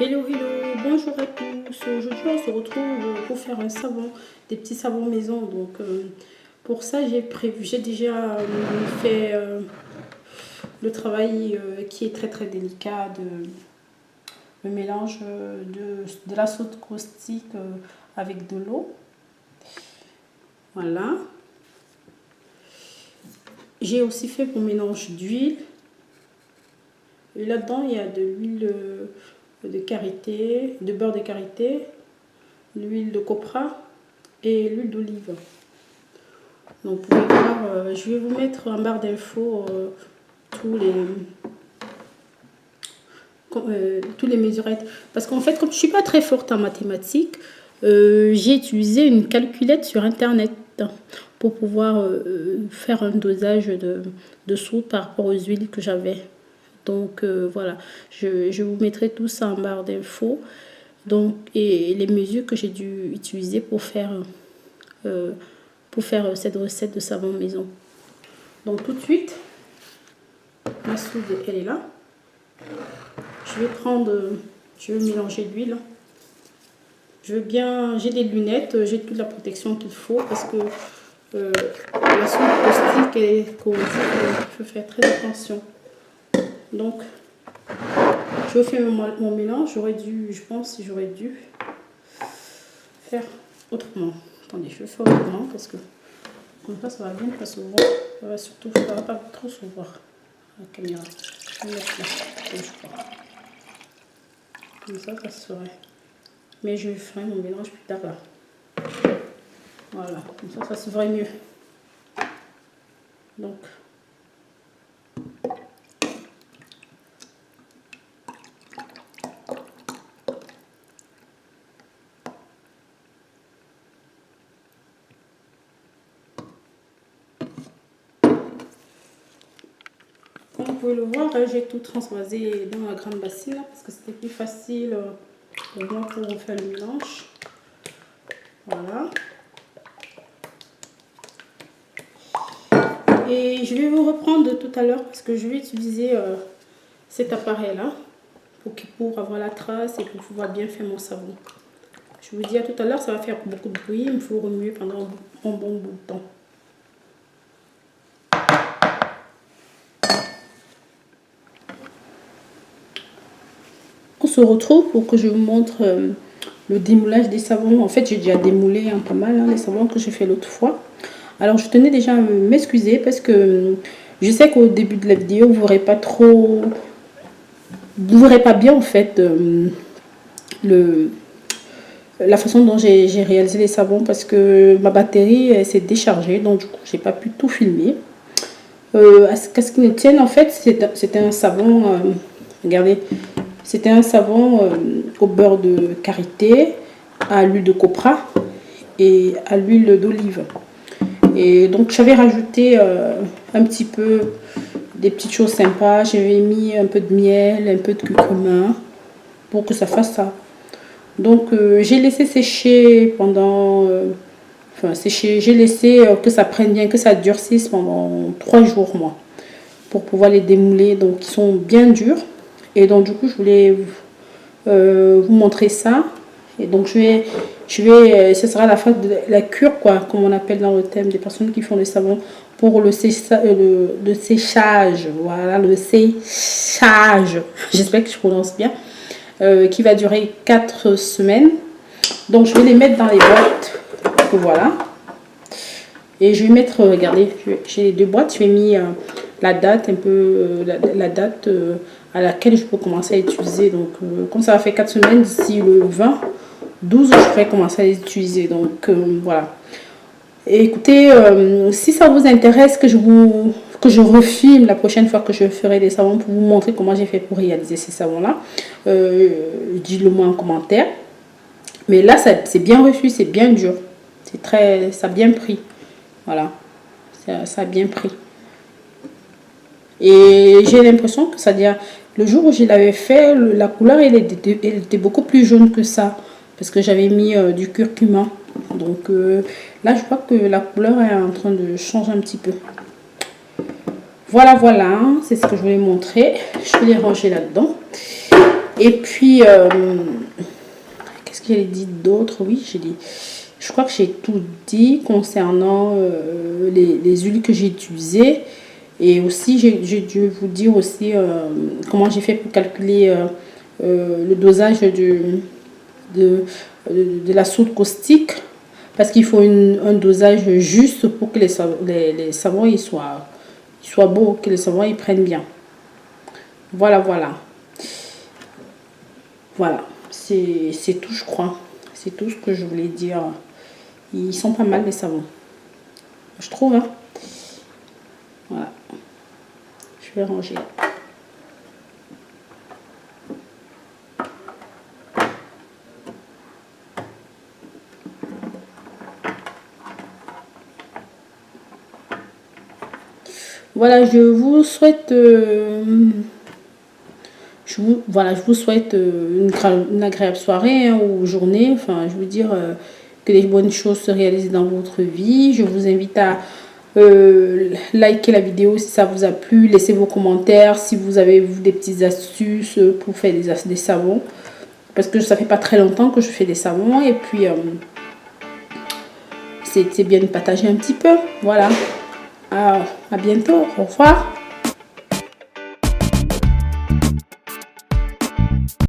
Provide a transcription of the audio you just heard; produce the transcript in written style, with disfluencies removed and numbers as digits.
Hello, hello, bonjour à tous. Aujourd'hui, on se retrouve pour faire un savon, des petits savons maison. Donc, pour ça, j'ai déjà fait le travail qui est très très délicat de le mélange de la soude caustique avec de l'eau. Voilà. J'ai aussi fait mon mélange d'huile. Et là-dedans, il y a de l'huile de karité, de beurre de karité, l'huile de copra et l'huile d'olive. Donc vous pouvez voir, je vais vous mettre en barre d'infos tous les mesurettes. Parce qu'en fait, comme je ne suis pas très forte en mathématiques, j'ai utilisé une calculette sur internet pour pouvoir faire un dosage de soude par rapport aux huiles que j'avais. Donc voilà, je vous mettrai tout ça en barre d'infos. Donc, et les mesures que j'ai dû utiliser pour faire cette recette de savon maison. Donc tout de suite, ma soude elle est là. Je vais mélanger l'huile. J'ai des lunettes, j'ai toute la protection qu'il faut parce que la soude caustique est corrosive, donc il faut faire très attention. Donc je fais mon mélange. Je pense que j'aurais dû faire autrement. Attendez, je vais faire autrement parce que comme ça va bien pas se voir. Ça va pas trop se voir la caméra. Je vais mettre là, je crois. Comme ça se ferait. Mais je ferai mon mélange plus tard là. Voilà, comme ça se verrait mieux. Donc. Comme vous pouvez le voir, j'ai tout transvasé dans la grande bassine parce que c'était plus facile pour moi pour faire le mélange. Voilà. Et je vais vous reprendre tout à l'heure parce que je vais utiliser cet appareil là pour avoir la trace et pour pouvoir bien faire mon savon. Je vous dis à tout à l'heure, ça va faire beaucoup de bruit, il me faut remuer pendant un bon bout de temps. On se retrouve pour que je vous montre le démoulage des savons. En fait, j'ai déjà démoulé pas mal les savons que j'ai fait l'autre fois. Alors, je tenais déjà à m'excuser parce que je sais qu'au début de la vidéo, vous n'aurez pas bien en fait la façon dont j'ai réalisé les savons parce que ma batterie s'est déchargée, donc du coup, j'ai pas pu tout filmer. À ce qui me tienne, en fait, c'était un savon, regardez, c'était un savon au beurre de karité, à l'huile de copra et à l'huile d'olive. Et donc j'avais rajouté un petit peu des petites choses sympas. J'avais mis un peu de miel, un peu de curcuma pour que ça fasse ça. Donc j'ai laissé sécher pendant... j'ai laissé que ça prenne bien, que ça durcisse pendant 3 jours moi. Pour pouvoir les démouler. Donc ils sont bien durs. Et donc du coup je voulais vous montrer ça. Et donc ce sera la fin de la cure quoi, comme on appelle dans le thème des personnes qui font des savons pour le séchage. Voilà, le séchage. J'espère que je prononce bien. Qui va durer 4 semaines. Donc je vais les mettre dans les boîtes. Voilà. Et je vais mettre, regardez, j'ai les 2 boîtes. Je vais mis la date, un peu la date à laquelle je peux commencer à utiliser. Donc comme ça va faire 4 semaines, d'ici le 12, je pourrais commencer à les utiliser. Donc voilà. Et écoutez, si ça vous intéresse que je refilme la prochaine fois que je ferai des savons pour vous montrer comment j'ai fait pour réaliser ces savons là, dites-le moi en commentaire. Mais là c'est bien reçu, c'est bien dur, ça a bien pris. Voilà, ça a bien pris. Et j'ai l'impression que c'est-à-dire le jour où je l'avais fait, la couleur elle était beaucoup plus jaune que ça parce que j'avais mis du curcuma. Donc là je crois que la couleur est en train de changer un petit peu. Voilà, c'est ce que je voulais montrer. Je vais les ranger là-dedans. Et puis, qu'est-ce que j'ai dit d'autre? Oui, j'ai dit, je crois que j'ai tout dit concernant les huiles que j'ai utilisées. Et aussi, j'ai dû vous dire aussi comment j'ai fait pour calculer le dosage de la soude caustique. Parce qu'il faut un dosage juste pour que les savons ils soient beaux, que les savons ils prennent bien. Voilà, voilà. Voilà, c'est tout, je crois. C'est tout ce que je voulais dire. Ils sont pas mal, les savons. Je trouve, hein. Voilà. Je vais ranger. Voilà, je vous souhaite... je vous souhaite une agréable soirée hein, ou journée. Enfin, je veux dire que les bonnes choses se réalisent dans votre vie. Je vous invite à liker la vidéo si ça vous a plu. Laissez vos commentaires si vous avez des petites astuces pour faire des savons. Parce que ça fait pas très longtemps que je fais des savons. Et puis, c'est bien de partager un petit peu. Voilà. À bientôt. Au revoir.